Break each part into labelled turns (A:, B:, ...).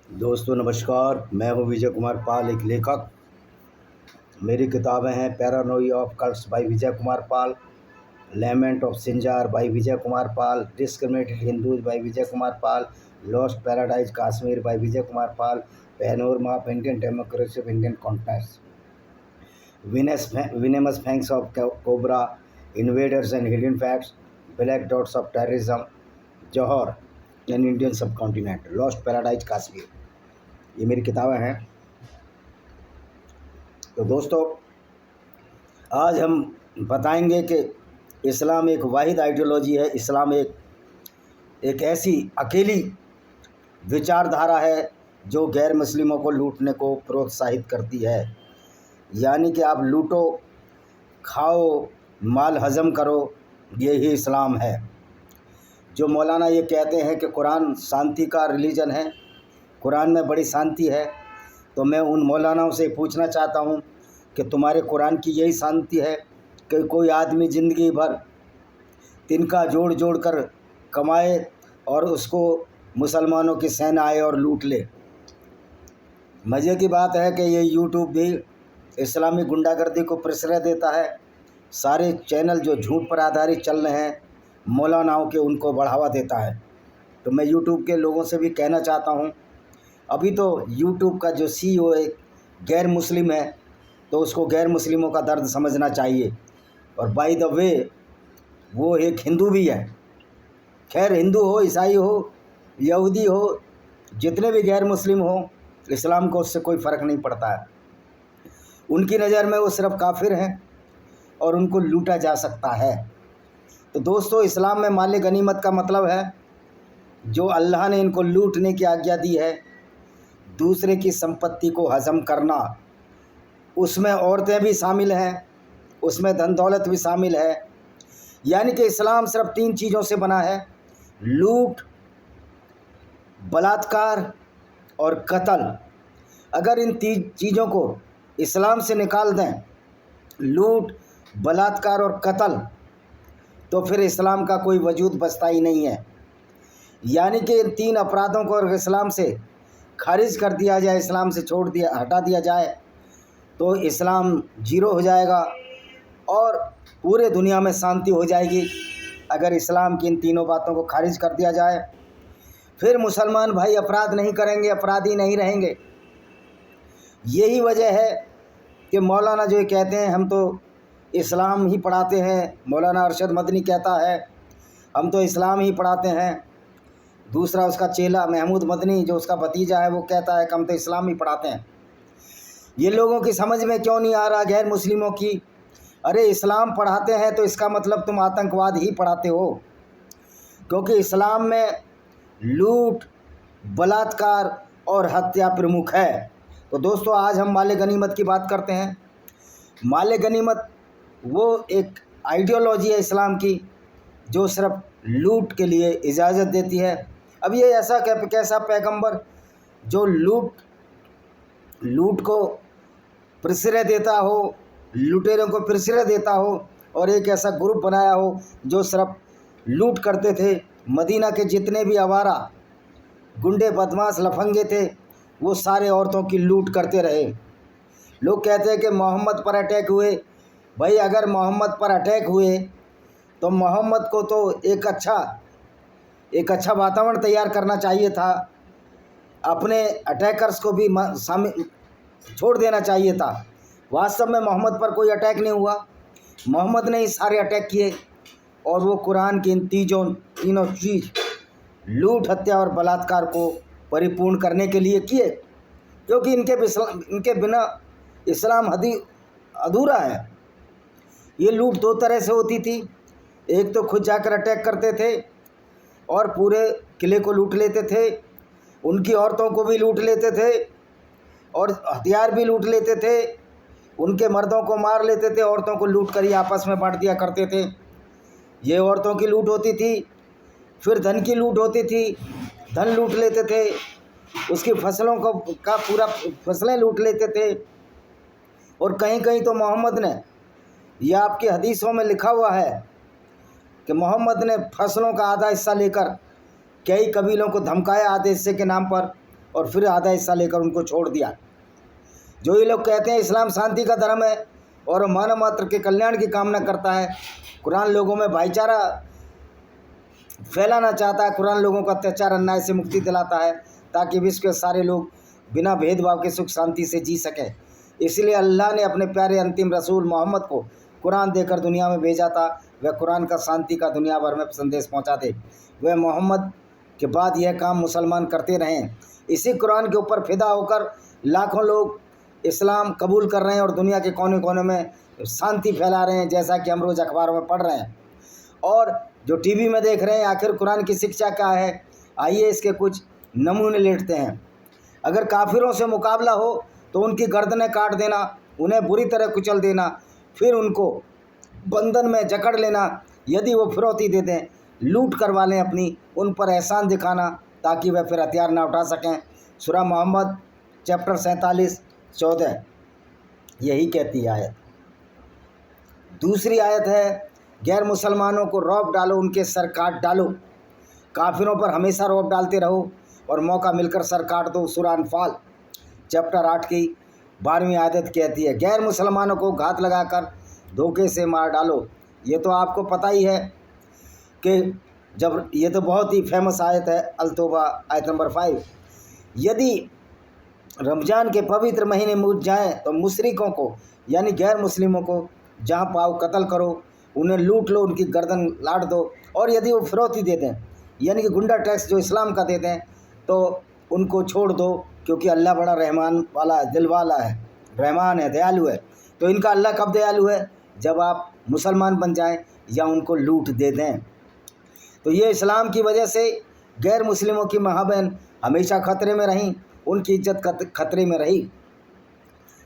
A: दोस्तों नमस्कार, मैं हूं विजय कुमार पाल, एक लेखक। मेरी किताबें हैं paranoia of cults by Vijay Kumar Pal, lament of Sinjar by Vijay Kumar Pal, discriminated Hindus by Vijay Kumar Pal, lost paradise Kashmir by Vijay Kumar Pal, panorama of Indian democracy of Indian context, venomous fangs of cobra, invaders and hidden facts, black dots of terrorism, Jauhar an Indian subcontinent, lost paradise Kashmir, ये मेरी किताबें हैं। तो दोस्तों, आज हम बताएंगे कि इस्लाम एक वाहिद आइडियोलॉजी है। इस्लाम एक ऐसी अकेली विचारधारा है जो गैर मुस्लिमों को लूटने को प्रोत्साहित करती है। यानी कि आप लूटो, खाओ, माल हजम करो, यही इस्लाम है। जो मौलाना ये कहते हैं कि कुरान शांति का रिलीजन है, कुरान में बड़ी शांति है, तो मैं उन मौलानाओं से पूछना चाहता हूँ कि तुम्हारे कुरान की यही शांति है कि कोई आदमी ज़िंदगी भर तिनका जोड़ जोड़ कर कमाए और उसको मुसलमानों की सेना आए और लूट ले। मज़े की बात है कि ये यूट्यूब भी इस्लामी गुंडागर्दी को प्रश्रय देता है। सारे चैनल जो झूठ पर आधारित चल रहे हैं मौलानाओं के, उनको बढ़ावा देता है। तो मैं यूट्यूब के लोगों से भी कहना चाहता हूँ, अभी तो यूट्यूब का जो CEO है गैर मुस्लिम है, तो उसको गैर मुस्लिमों का दर्द समझना चाहिए। और बाय द वे वो एक हिंदू भी है। खैर, हिंदू हो, ईसाई हो, यहूदी हो, जितने भी गैर मुस्लिम हो, इस्लाम को उससे कोई फ़र्क नहीं पड़ता है। उनकी नज़र में वो सिर्फ काफिर हैं और उनको लूटा जा सकता है। तो दोस्तों, इस्लाम में माल गनीमत का मतलब है जो अल्लाह ने इनको लूटने की आज्ञा दी है, दूसरे की संपत्ति को हजम करना। उसमें औरतें भी शामिल हैं, उसमें धन दौलत भी शामिल है। यानी कि इस्लाम सिर्फ 3 चीज़ों से बना है: लूट, बलात्कार और कत्ल। अगर इन 3 चीज़ों को इस्लाम से निकाल दें, लूट, बलात्कार और कत्ल, तो फिर इस्लाम का कोई वजूद बचता ही नहीं है। यानी कि इन 3 अपराधों को अगर इस्लाम से खारिज कर दिया जाए, इस्लाम से हटा दिया जाए, तो इस्लाम जीरो हो जाएगा और पूरे दुनिया में शांति हो जाएगी। अगर इस्लाम की इन तीनों बातों को खारिज कर दिया जाए, फिर मुसलमान भाई अपराध नहीं करेंगे, अपराधी नहीं रहेंगे। यही वजह है कि मौलाना जो कहते हैं हम तो इस्लाम ही पढ़ाते हैं, मौलाना अरशद मदनी कहता है हम तो इस्लाम ही पढ़ाते हैं। दूसरा उसका चेला महमूद मदनी, जो उसका भतीजा है, वो कहता है कि हम तो इस्लाम ही पढ़ाते हैं। ये लोगों की समझ में क्यों नहीं आ रहा, गैर मुस्लिमों की? अरे, इस्लाम पढ़ाते हैं तो इसका मतलब तुम आतंकवाद ही पढ़ाते हो, क्योंकि इस्लाम में लूट, बलात्कार और हत्या प्रमुख है। तो दोस्तों, आज हम माल गनीमत की बात करते हैं। माल गनीमत वो एक आइडियोलॉजी है इस्लाम की जो सिर्फ लूट के लिए इजाज़त देती है। अब ये ऐसा कैसा पैगंबर जो लूट को प्रश्रय देता हो, लुटेरों को प्रश्रय देता हो, और एक ऐसा ग्रुप बनाया हो जो सिर्फ लूट करते थे। मदीना के जितने भी आवारा गुंडे, बदमाश, लफंगे थे, वो सारे औरतों की लूट करते रहे। लोग कहते हैं कि मोहम्मद पर अटैक हुए। भाई, अगर मोहम्मद पर अटैक हुए तो मोहम्मद को तो एक अच्छा वातावरण तैयार करना चाहिए था, अपने अटैकर्स को भी छोड़ देना चाहिए था। वास्तव में मोहम्मद पर कोई अटैक नहीं हुआ, मोहम्मद ने ही सारे अटैक किए, और वो कुरान की इन तीनों चीज़, लूट, हत्या और बलात्कार को परिपूर्ण करने के लिए किए, क्योंकि इनके बिना इस्लाम अधूरा है। ये लूट 2 तरह से होती थी। एक तो खुद जाकर अटैक करते थे और पूरे किले को लूट लेते थे, उनकी औरतों को भी लूट लेते थे और हथियार भी लूट लेते थे, उनके मर्दों को मार लेते थे, औरतों को लूट कर ही आपस में बांट दिया करते थे। ये औरतों की लूट होती थी। फिर धन की लूट होती थी, धन लूट लेते थे, उसकी फसलों का पूरा फसलें लूट लेते थे। और कहीं कहीं तो मोहम्मद ने, यह आपकी हदीसों में लिखा हुआ है कि मोहम्मद ने फसलों का आधा हिस्सा लेकर कई कबीलों को धमकाया आधे हिस्से के नाम पर, और फिर आधा हिस्सा लेकर उनको छोड़ दिया। जो ये लोग कहते हैं इस्लाम शांति का धर्म है और मानव मात्र के कल्याण की कामना करता है, कुरान लोगों में भाईचारा फैलाना चाहता है, कुरान लोगों को अत्याचार अन्याय से मुक्ति दिलाता है ताकि विश्व के सारे लोग बिना भेदभाव के सुख शांति से जी सकें। इसलिए अल्लाह ने अपने प्यारे अंतिम रसूल मोहम्मद को कुरान देकर दुनिया में भेजा था। वह कुरान का शांति का दुनिया भर में संदेश पहुंचा दे। वह मोहम्मद के बाद यह काम मुसलमान करते रहें। इसी कुरान के ऊपर फिदा होकर लाखों लोग इस्लाम कबूल कर रहे हैं और दुनिया के कोने कोने में शांति फैला रहे हैं, जैसा कि हम रोज़ अखबारों में पढ़ रहे हैं और जो टीवी में देख रहे हैं। आखिर कुरान की शिक्षा क्या है, आइए इसके कुछ नमूने लेते हैं। अगर काफिरों से मुकाबला हो तो उनकी गर्दनें काट देना, उन्हें बुरी तरह कुचल देना, फिर उनको बंधन में जकड़ लेना, यदि वो फिरौती दे दें, लूट करवा लें अपनी, उन पर एहसान दिखाना ताकि वह फिर हथियार ना उठा सकें। सूरह मोहम्मद चैप्टर 47:14 यही कहती है आयत। दूसरी आयत है, गैर मुसलमानों को रौब डालो, उनके सर काट डालो। काफिरों पर हमेशा रौब डालते रहो और मौका मिलकर सर काट दो। सूरह अनफाल चैप्टर 8 की 12वीं आयत कहती है, गैर मुसलमानों को घात लगाकर धोखे से मार डालो। ये तो आपको पता ही है कि जब ये तो बहुत ही फेमस आयत है, अल-तौबा आयत नंबर 5। यदि रमज़ान के पवित्र महीने मुझ जाएँ तो मुशरिकों को यानी गैर मुस्लिमों को जहाँ पाओ कत्ल करो, उन्हें लूट लो, उनकी गर्दन लाट दो। और यदि वो फिरौती दे दें यानी कि गुंडा टैक्स जो इस्लाम का देते हैं तो उनको छोड़ दो, क्योंकि अल्लाह बड़ा रहमान वाला दिल वाला है, रहमान है, दयालु है। तो इनका अल्लाह कब दयालु है? जब आप मुसलमान बन जाएं या उनको लूट दे दें। तो ये इस्लाम की वजह से गैर मुस्लिमों की महाबहन हमेशा खतरे में रहीं, उनकी इज्जत खतरे में रही।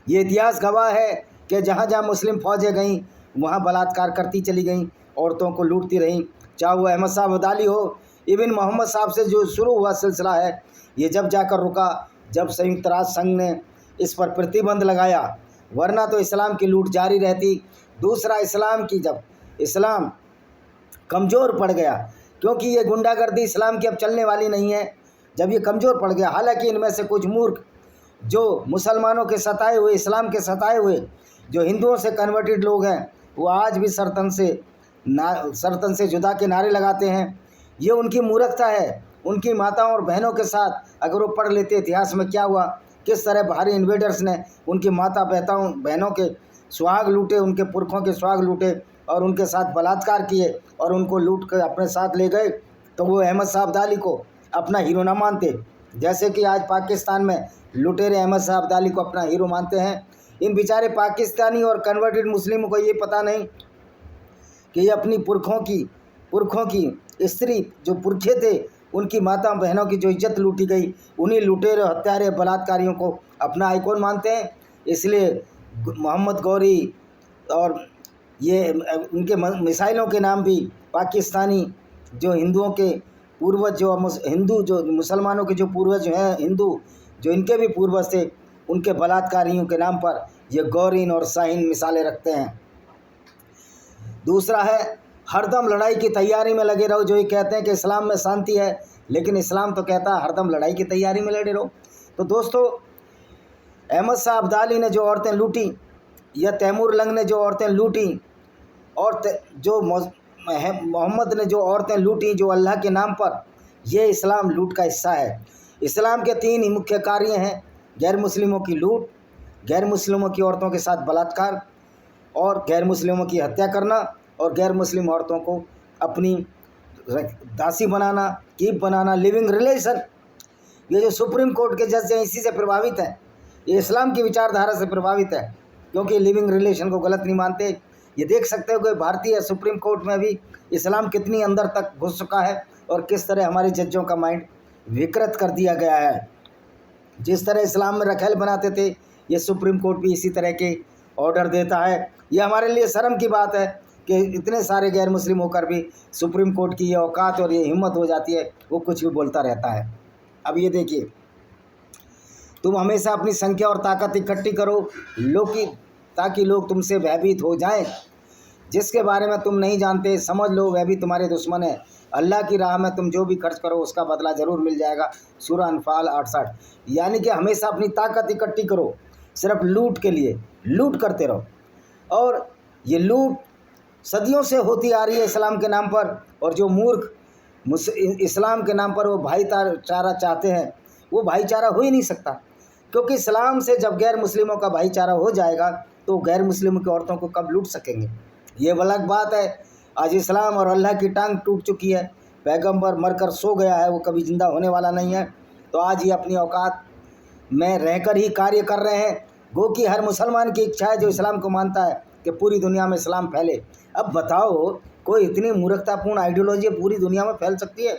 A: ये इतिहास गवाह है कि जहाँ जहाँ मुस्लिम फ़ौजें गईं वहाँ बलात्कार करती चली गईं, औरतों को लूटती रहीं। चाहे वो अहमद साहब अब्दाली हो, इबिन मोहम्मद साहब से जो शुरू हुआ सिलसिला है, ये जब जाकर रुका जब संयुक्त राष्ट्र संघ ने इस पर प्रतिबंध लगाया, वरना तो इस्लाम की लूट जारी रहती। दूसरा, जब इस्लाम कमज़ोर पड़ गया, क्योंकि ये गुंडागर्दी इस्लाम की अब चलने वाली नहीं है, जब ये कमज़ोर पड़ गया, हालांकि इनमें से कुछ मूर्ख जो मुसलमानों के सताए हुए, इस्लाम के सताए हुए जो हिंदुओं से कन्वर्टेड लोग हैं, वो आज भी सरतन से जुदा के नारे लगाते हैं। ये उनकी मूर्खता है। उनकी माताओं और बहनों के साथ अगर वो पढ़ लेते इतिहास में क्या हुआ, किस तरह बाहरी इन्वेडर्स ने उनकी माता बहनों के सुहाग लूटे, उनके पुरखों के सुहाग लूटे और उनके साथ बलात्कार किए और उनको लूट कर अपने साथ ले गए, तो वो अहमद साहब अब्दाली को अपना हीरो ना मानते। जैसे कि आज पाकिस्तान में लुटेरे अहमद साहब अब्दाली को अपना हीरो मानते हैं। इन बेचारे पाकिस्तानी और कन्वर्टेड मुस्लिमों को ये पता नहीं कि ये अपनी पुरखों की स्त्री जो पुरखे थे, उनकी माता बहनों की जो इज्जत लूटी गई, उन्हीं लुटेरे हत्यारे बलात्कारियों को अपना आइकॉन मानते हैं। इसलिए मोहम्मद गौरी और ये उनके मिसाइलों के नाम भी पाकिस्तानी जो हिंदुओं के पूर्वज जो मुसलमानों के जो पूर्वज हैं, हिंदू जो इनके भी पूर्वज थे, उनके बलात्कारियों के नाम पर ये गौरीन और शाहीन मिसालें रखते हैं। दूसरा है, हरदम लड़ाई की तैयारी में लगे रहो। जो ये कहते हैं कि इस्लाम में शांति है, लेकिन इस्लाम तो कहता है हरदम लड़ाई की तैयारी में लगे रहो। तो दोस्तों, अहमद साहब अब्दाली ने जो औरतें लूटी या तैमूर लंग ने जो औरतें लूटी और जो मोहम्मद ने जो औरतें लूटी जो अल्लाह के नाम पर, ये इस्लाम लूट का हिस्सा है। इस्लाम के 3 ही मुख्य कार्य हैं: गैर मुस्लिमों की लूट, गैर मुस्लिमों की औरतों के साथ बलात्कार और गैर मुस्लिमों की हत्या करना और गैर मुस्लिम औरतों को अपनी दासी बनाना, कीप बनाना, लिविंग रिलेशन। ये जो सुप्रीम कोर्ट के जज हैं इसी से प्रभावित हैं, ये इस्लाम की विचारधारा से प्रभावित है, क्योंकि लिविंग रिलेशन को गलत नहीं मानते। ये देख सकते हो कि भारतीय सुप्रीम कोर्ट में भी इस्लाम कितनी अंदर तक घुस चुका है और किस तरह हमारे जजों का माइंड विकृत कर दिया गया है। जिस तरह इस्लाम में रखेल बनाते थे, ये सुप्रीम कोर्ट भी इसी तरह के ऑर्डर देता है। ये हमारे लिए शर्म की बात है कि इतने सारे गैर मुस्लिम होकर भी सुप्रीम कोर्ट की ये औकात और ये हिम्मत हो जाती है, वो कुछ भी बोलता रहता है। अब ये देखिए, तुम हमेशा अपनी संख्या और ताकत इकट्ठी करो ताकि लोग तुमसे भयभीत हो जाएं। जिसके बारे में तुम नहीं जानते, समझ लो वह भी तुम्हारे दुश्मन है। अल्लाह की राह में तुम जो भी खर्च करो उसका बदला ज़रूर मिल जाएगा। सूरह अनफाल 68। यानी कि हमेशा अपनी ताकत इकट्ठी करो, सिर्फ लूट के लिए लूट करते रहो। और ये लूट सदियों से होती आ रही है इस्लाम के नाम पर, और जो मूर्ख इस्लाम के नाम पर वो भाईचारा चाहते हैं, वो भाईचारा हो ही नहीं सकता, क्योंकि इस्लाम से जब गैर मुस्लिमों का भाईचारा हो जाएगा तो गैर मुस्लिमों की औरतों को कब लूट सकेंगे। ये अलग बात है। आज इस्लाम और अल्लाह की टांग टूट चुकी है। पैगंबर मरकर सो गया है, वो कभी ज़िंदा होने वाला नहीं है। तो आज ये अपनी औकात में रहकर ही कार्य कर रहे हैं। गो कि हर मुसलमान की इच्छा है जो इस्लाम को मानता है कि पूरी दुनिया में इस्लाम फैले। अब बताओ, कोई इतनी मूर्खतापूर्ण आइडियोलॉजी पूरी दुनिया में फैल सकती है?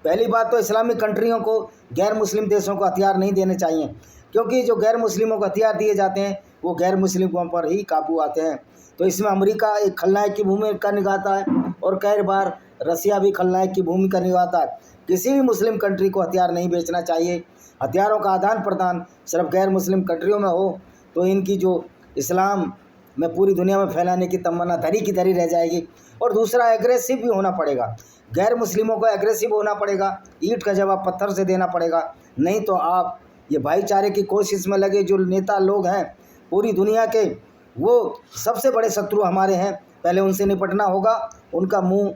A: पहली बात तो इस्लामिक कंट्रियों को, गैर मुस्लिम देशों को हथियार नहीं देने चाहिए, क्योंकि जो गैर मुस्लिमों को हथियार दिए जाते हैं वो गैर मुस्लिमों पर ही काबू आते हैं। तो इसमें अमेरिका एक खलनायक की भूमिका निभाता है, और कई बार रसिया भी खलनायक की भूमिका निभाता है। किसी भी मुस्लिम कंट्री को हथियार नहीं बेचना चाहिए। हथियारों का आदान प्रदान सिर्फ गैर मुस्लिम कंट्रियों में हो तो इनकी जो इस्लाम में पूरी दुनिया में फैलाने की तमन्ना धरी की धरी रह जाएगी। और दूसरा, एग्रेसिव भी होना पड़ेगा। गैर मुस्लिमों को एग्रेसिव होना पड़ेगा, ईंट का जवाब पत्थर से देना पड़ेगा। नहीं तो आप ये भाईचारे की कोशिश में लगे जो नेता लोग हैं पूरी दुनिया के, वो सबसे बड़े शत्रु हमारे हैं। पहले उनसे निपटना होगा। उनका मुंह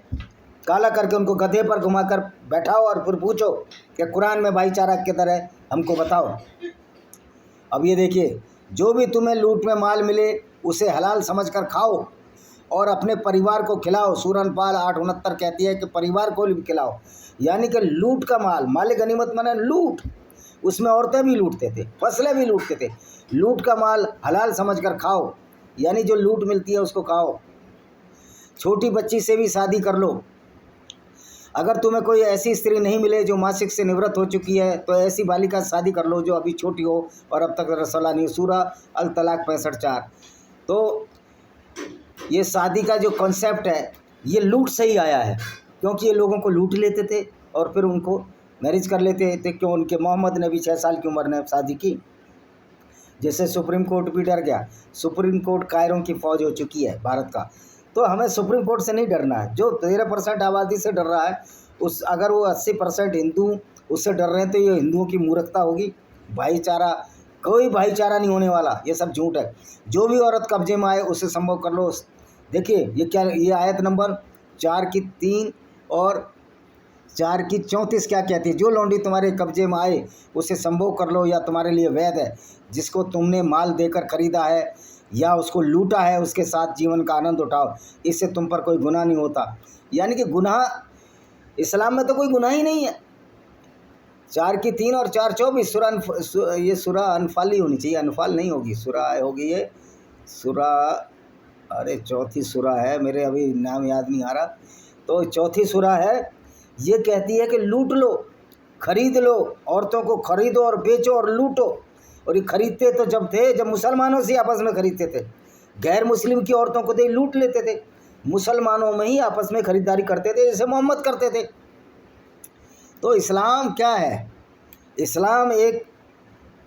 A: काला करके उनको गधे पर घुमाकर बैठाओ और फिर पूछो कि कुरान में भाईचारा किधर है, हमको बताओ। अब ये देखिए, जो भी तुम्हें लूट में माल मिले उसे हलाल समझकर खाओ और अपने परिवार को खिलाओ। सूरह अनफाल 8:69 कहती है कि परिवार को भी खिलाओ। यानी कि लूट का माल, माल गनीमत माने लूट, उसमें औरतें भी लूटते थे, फसलें भी लूटते थे। लूट का माल हलाल समझकर खाओ, यानी जो लूट मिलती है उसको खाओ। छोटी बच्ची से भी शादी कर लो। अगर तुम्हें कोई ऐसी स्त्री नहीं मिले जो मासिक से निवृत्त हो चुकी है तो ऐसी बालिका से शादी कर लो जो अभी छोटी हो और अब तक रसला नहीं। सूरह अल तलाक 65:4। तो ये शादी का जो कॉन्सेप्ट है ये लूट से ही आया है, क्योंकि ये लोगों को लूट लेते थे और फिर उनको मैरिज कर लेते थे। क्यों? उनके मोहम्मद ने भी 6 साल की उम्र में शादी की। जैसे सुप्रीम कोर्ट भी डर गया। सुप्रीम कोर्ट कायरों की फ़ौज हो चुकी है भारत का। तो हमें सुप्रीम कोर्ट से नहीं डरना है। जो 13% आबादी से डर रहा है, उस अगर वो 80% हिंदू उससे डर रहे हैं तो ये हिंदुओं की मूर्खता होगी। भाईचारा, कोई भाईचारा नहीं होने वाला, ये सब झूठ है। जो भी औरत कब्जे में आए उसे संभव कर लो। देखिए ये क्या, ये आयत नंबर 4 की 3 और 4 की 34 क्या कहती है? जो लौंडी तुम्हारे कब्जे में आए उसे संभव कर लो, या तुम्हारे लिए वैध है। जिसको तुमने माल देकर खरीदा है या उसको लूटा है उसके साथ जीवन का आनंद उठाओ, इससे तुम पर कोई गुनाह नहीं होता। यानी कि गुनाह इस्लाम में तो कोई गुनाह ही नहीं है। 4 की 3 और 4:24 ये सूरह अनफाल ही होनी चाहिए, अनफाल नहीं होगी। सूरह होगी ये सूरह, अरे चौथी सूरह है, मेरे अभी नाम याद नहीं आ रहा। तो चौथी सूरह है। ये कहती है कि लूट लो, खरीद लो, औरतों को खरीदो और बेचो और लूटो। और ये खरीदते तो जब मुसलमानों से आपस में खरीदते थे, गैर मुस्लिम की औरतों को दे लूट लेते थे। मुसलमानों में ही आपस में खरीदारी करते थे, जैसे मोहम्मद करते थे। तो इस्लाम क्या है? इस्लाम एक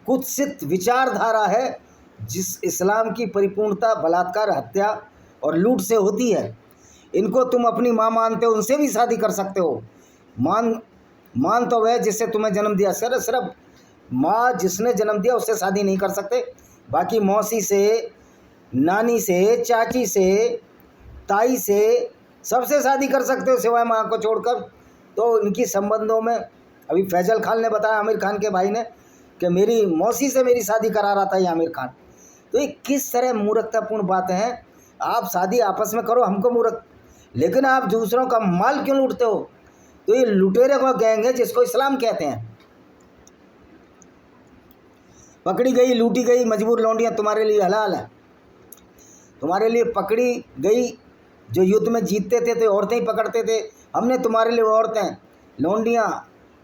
A: कुत्सित विचारधारा है, जिस इस्लाम की परिपूर्णता बलात्कार, हत्या और लूट से होती है। इनको तुम अपनी माँ मानते हो, उनसे भी शादी कर सकते हो। मान तो वह जिससे तुम्हें जन्म दिया, सिर्फ माँ जिसने जन्म दिया उससे शादी नहीं कर सकते। बाकी मौसी से, नानी से, चाची से, ताई से, सबसे शादी कर सकते हो सिवाय माँ को छोड़कर। तो इनकी संबंधों में अभी फैजल खान ने बताया, आमिर खान के भाई ने, कि मेरी मौसी से मेरी शादी करा रहा था ये आमिर खान। तो ये किस तरह मूर्खतापूर्ण बातें हैं। आप शादी आपस में करो, हमको मूर्ख, लेकिन आप दूसरों का माल क्यों लूटते हो? तो ये लुटेरे का गैंग है जिसको इस्लाम कहते हैं। पकड़ी गई, लूटी गई मजबूर लौंडियाँ तुम्हारे लिए हलाल है। तुम्हारे लिए पकड़ी गई, जो युद्ध में जीतते थे तो औरतें ही पकड़ते थे, हमने तुम्हारे लिए वो औरतें लौंडियाँ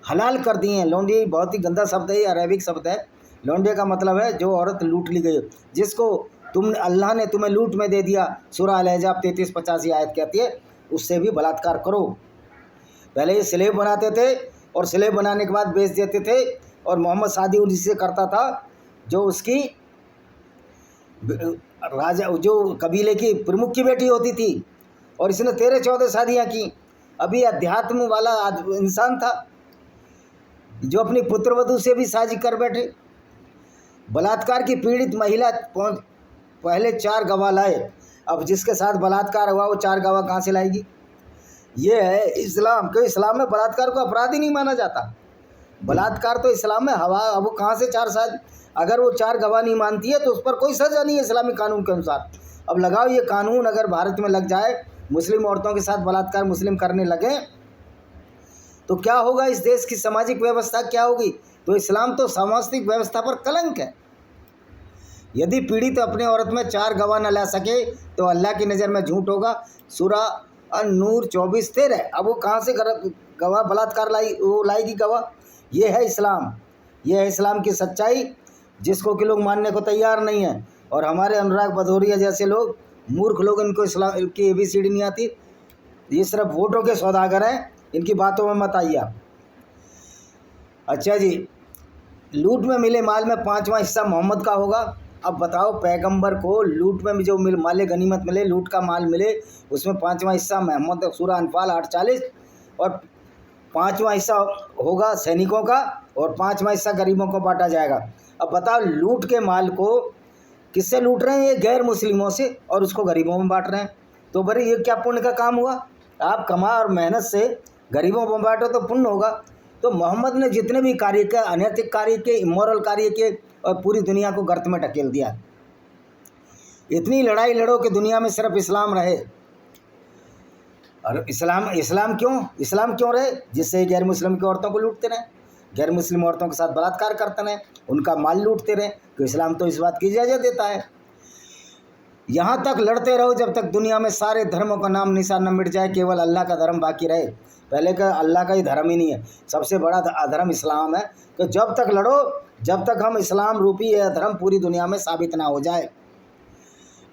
A: हलाल कर दी हैं। लौंडी बहुत ही गंदा शब्द है, अरेबिक शब्द है। लौंडे का मतलब है जो औरत लूट ली गई, जिसको अल्लाह ने तुम्हें लूट में दे दिया। सूरह अल-अहज़ाब 33-85 आयत कहती है, उससे भी बलात्कार करो। पहले ये स्लेव बनाते थे और स्लेव बनाने के बाद बेच देते थे, और मोहम्मद शादी उन्हीं से करता था जो उसकी राजा, जो कबीले की प्रमुख की बेटी होती थी। और इसने 13-14 शादियाँ की। अभी अध्यात्म वाला इंसान था जो अपनी पुत्रवधू से भी साझी कर बैठे। बलात्कार की पीड़ित महिला पहले 4 गवाह लाए, अब जिसके साथ बलात्कार हुआ वो 4 गवाह कहाँ से लाएगी? ये है इस्लाम। क्यों? इस्लाम में बलात्कार को अपराध ही नहीं माना जाता। बलात्कार तो इस्लाम में हवा, अब वो कहाँ से 4 साल, अगर वो 4 गवाह नहीं मानती है तो उस पर कोई सजा नहीं है इस्लामी कानून के अनुसार। अब लगाओ ये कानून अगर भारत में लग जाए, मुस्लिम औरतों के साथ बलात्कार मुस्लिम करने लगे तो क्या होगा? इस देश की सामाजिक व्यवस्था क्या होगी? तो इस्लाम तो सामाजिक व्यवस्था पर कलंक है। यदि पीड़ित अपने औरत में 4 गवाह न ला सके तो अल्लाह की नज़र में झूठ होगा। सूरा अन-नूर 24:13। अब वो कहाँ से गवाह बलात्कार लाएगी गवाह? ये है इस्लाम, ये है इस्लाम की सच्चाई, जिसको कि लोग मानने को तैयार नहीं है। और हमारे अनुराग भदौरिया जैसे लोग, मूर्ख लोग, इनको इस्लाम की ABCD नहीं आती, ये सिर्फ वोटों के सौदागर हैं, इनकी बातों में मत आइए। अच्छा जी, लूट में मिले माल में 5वां हिस्सा मोहम्मद का होगा। अब बताओ, पैगंबर को लूट में जो माले गनीमत मिले, लूट का माल मिले, उसमें 5वां हिस्सा मोहम्मद, सूरा अनफाल 8:40, और 5वां हिस्सा होगा सैनिकों का और 5वां हिस्सा गरीबों को बांटा जाएगा। अब बताओ, लूट के माल को किससे लूट रहे हैं? ये गैर मुस्लिमों से, और उसको गरीबों में बांट रहे हैं। तो बड़े ये क्या पुण्य का काम हुआ? आप कमा और मेहनत से गरीबों को बांटो तो पुण्य होगा। तो मोहम्मद ने जितने भी कार्य किए, अनैतिक कार्य किए, इमोरल कार्य किए, और पूरी दुनिया को गर्त में ढकेल दिया। इतनी लड़ाई लड़ो कि दुनिया में सिर्फ इस्लाम रहे। और इस्लाम क्यों रहे? जिससे गैर मुस्लिम की औरतों को लूटते रहे, गैर मुस्लिम औरतों के साथ बलात्कार करते रहे, उनका माल लूटते रहे। तो इस्लाम तो इस बात की इजाज़त देता है। यहाँ तक लड़ते रहो जब तक दुनिया में सारे धर्मों का नाम निशान न मिट जाए, केवल अल्लाह का धर्म बाकी रहे। पहले का अल्लाह का ही धर्म ही नहीं है, सबसे बड़ा अधर्म इस्लाम है। तो जब तक लड़ो, जब तक हम इस्लाम रूपी यह धर्म पूरी दुनिया में साबित ना हो जाए।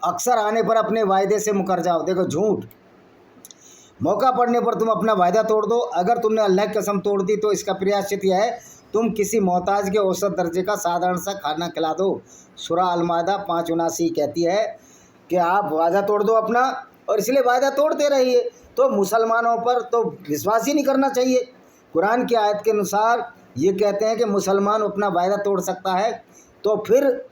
A: अक्सर आने पर अपने वायदे से मुकर जाओ। देखो, झूठ, मौका पड़ने पर तुम अपना वायदा तोड़ दो। अगर तुमने अल्लाह की कसम तोड़ दी तो इसका प्रायश्चित यह है, तुम किसी मोहताज के औसत दर्जे का साधारण सा खाना खिला दो। सूरा अल-माइदा 5:79 कहती है कि आप वादा तोड़ दो अपना, और इसलिए वादा तोड़ते रहिए। तो मुसलमानों पर तो विश्वास ही नहीं करना चाहिए। कुरान की आयत के अनुसार ये कहते हैं कि मुसलमान अपना वायदा तोड़ सकता है, तो फिर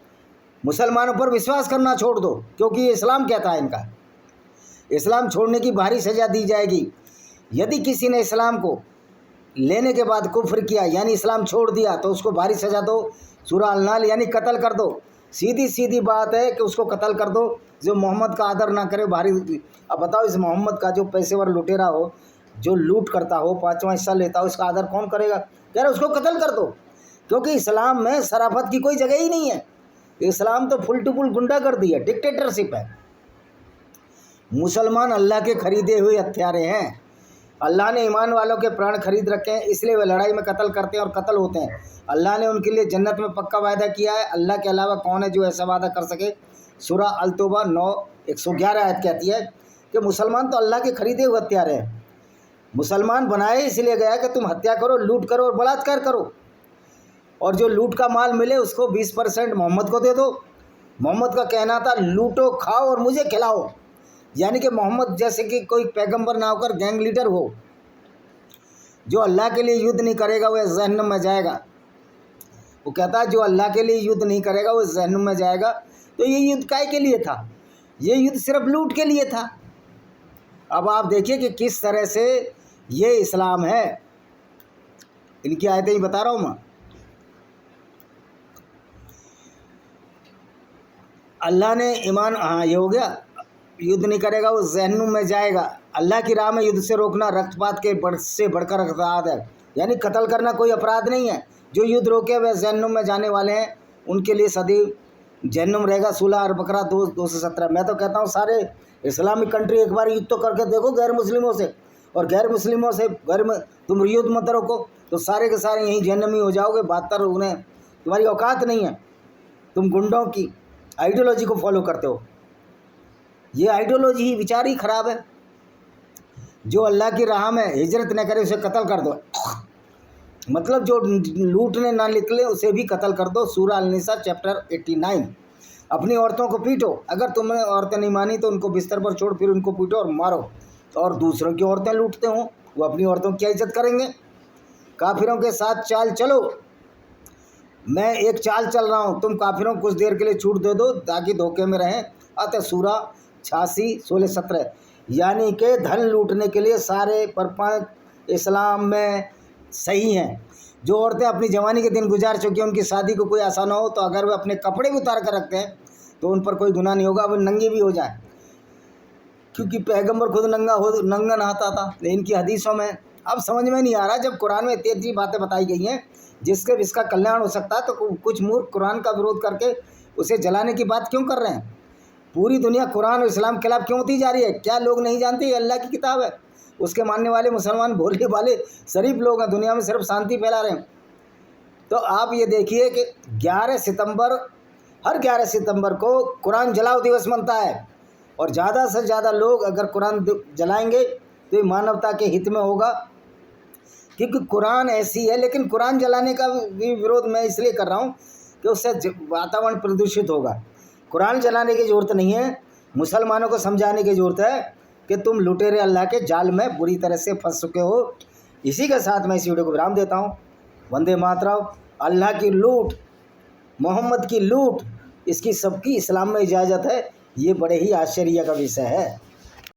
A: मुसलमानों पर विश्वास करना छोड़ दो, क्योंकि ये इस्लाम कहता है इनका। इस्लाम छोड़ने की भारी सज़ा दी जाएगी। यदि किसी ने इस्लाम को लेने के बाद कुफ्र किया, यानी इस्लाम छोड़ दिया, तो उसको भारी सज़ा दो। सूरा अल-नाल, यानी कत्ल कर दो। सीधी सीधी बात है कि उसको कत्ल कर दो जो मोहम्मद का आदर ना करे, भारी। अब बताओ, इस मोहम्मद का जो पेशेवर लुटेरा हो, जो लूट करता हो, 5वां हिस्सा लेता हो, इसका आदर कौन करेगा? कह रहे उसको कत्ल कर दो, क्योंकि इस्लाम में शराफत की कोई जगह ही नहीं है। इस्लाम तो फुल टू फुल गुंडागर्दी है, डिक्टेटरशिप है। मुसलमान अल्लाह के खरीदे हुए हत्यारे हैं। अल्लाह ने ईमान वालों के प्राण खरीद रखे हैं, इसलिए वे लड़ाई में कत्ल करते हैं और कत्ल होते हैं। अल्लाह ने उनके लिए जन्नत में पक्का वायदा किया है। अल्लाह के अलावा कौन है जो ऐसा वादा कर सके? सूरा अल-तौबा 9:111 आयत कहती है कि मुसलमान तो अल्लाह के खरीदे हुए हत्यारे हैं। मुसलमान बनाए इसलिए गया कि तुम हत्या करो, लूट करो और बलात्कार करो, और जो लूट का माल मिले उसको 20% मोहम्मद को दे दो। मोहम्मद का कहना था, लूटो, खाओ और मुझे खिलाओ। यानी कि मोहम्मद जैसे कि कोई पैगंबर ना होकर गैंग लीडर हो। जो अल्लाह के लिए युद्ध नहीं करेगा वह जहन्नम में जाएगा। वो कहता है जो अल्लाह के लिए युद्ध नहीं करेगा वो जहन्नम में जाएगा। तो ये युद्ध काय के लिए था? ये युद्ध सिर्फ लूट के लिए था। अब आप देखिए कि किस तरह से ये इस्लाम है। इनकी आयतें ही बता रहा हूँ मैं। अल्लाह ने ईमान, हाँ ये हो गया, युद्ध नहीं करेगा वो जहन्नुम में जाएगा। अल्लाह की राह में युद्ध से रोकना रक्तपात के से बढ़कर अपराध है, यानी कत्ल करना कोई अपराध नहीं है। जो युद्ध रोके वह जहन्नुम में जाने वाले हैं, उनके लिए सदैव जहन्नुम रहेगा। सूरा अल-बकरा 2:217। मैं तो कहता हूँ सारे इस्लामिक कंट्री एक बार युद्ध तो करके देखो गैर मुस्लिमों से, और गैर मुस्लिमों से तुम युद्ध मत रोको तो सारे के सारे यहीं जहन्नमी हो जाओगे। 72 उन्हें तुम्हारी औकात नहीं है, तुम गुंडों की आइडियोलॉजी को फॉलो करते हो। ये आइडियोलॉजी ही, विचार ही खराब है। जो अल्लाह की राह में हिजरत न करे उसे कत्ल कर दो, मतलब जो लूटने ना निकले उसे भी कत्ल कर दो। सूरा अल-निसा चैप्टर 89। अपनी औरतों को पीटो, अगर तुमने औरतें नहीं मानी तो उनको बिस्तर पर छोड़ फिर उनको पीटो और मारो, और दूसरों की औरतें लूटते हो वो अपनी औरतों की क्या इज्जत करेंगे? काफिरों के साथ चाल चलो, मैं एक चाल चल रहा हूँ, तुम काफिरों को कुछ देर के लिए छूट दे दो ताकि धोखे में रहें। अतः सूरा 86, 16, 17। यानी कि धन लूटने के लिए सारे प्रपंच इस्लाम में सही हैं। जो औरतें अपनी जवानी के दिन गुजार चुकी हैं, उनकी शादी को कोई आशा ना हो, तो अगर वे अपने कपड़े भी उतार कर रखते हैं तो उन पर कोई गुनाह नहीं होगा, वो नंगे भी हो जाए, क्योंकि पैगंबर खुद नंगा नहाता था। इनकी हदीसों में अब समझ में नहीं आ रहा, जब कुरान में इतनी अच्छी बातें बताई गई हैं जिसके इसका कल्याण हो सकता है, तो कुछ मूर्ख कुरान का विरोध करके उसे जलाने की बात क्यों कर रहे हैं? पूरी दुनिया कुरान और इस्लाम के खिलाफ क्यों होती जा रही है? क्या लोग नहीं जानते ये अल्लाह की किताब है? उसके मानने वाले मुसलमान भोले वाले शरीफ लोग हैं, दुनिया में सिर्फ शांति फैला रहे हैं। तो आप ये देखिए कि 11 सितंबर, हर 11 सितंबर को कुरान जलाओ दिवस मनता है, और ज़्यादा से ज़्यादा लोग अगर कुरान जलाएंगे तो ये मानवता के हित में होगा, क्योंकि कुरान ऐसी है। लेकिन कुरान जलाने का भी विरोध मैं इसलिए कर रहा हूँ कि उससे वातावरण प्रदूषित होगा। कुरान जलाने की ज़रूरत नहीं है, मुसलमानों को समझाने की ज़रूरत है कि तुम लुटेरे अल्लाह के जाल में बुरी तरह से फंस चुके हो। इसी के साथ मैं इस वीडियो को विराम देता हूँ। वंदे मातरम। अल्लाह की लूट, मोहम्मद की लूट, इसकी सबकी इस्लाम में इजाज़त है। ये बड़े ही आश्चर्य का विषय है।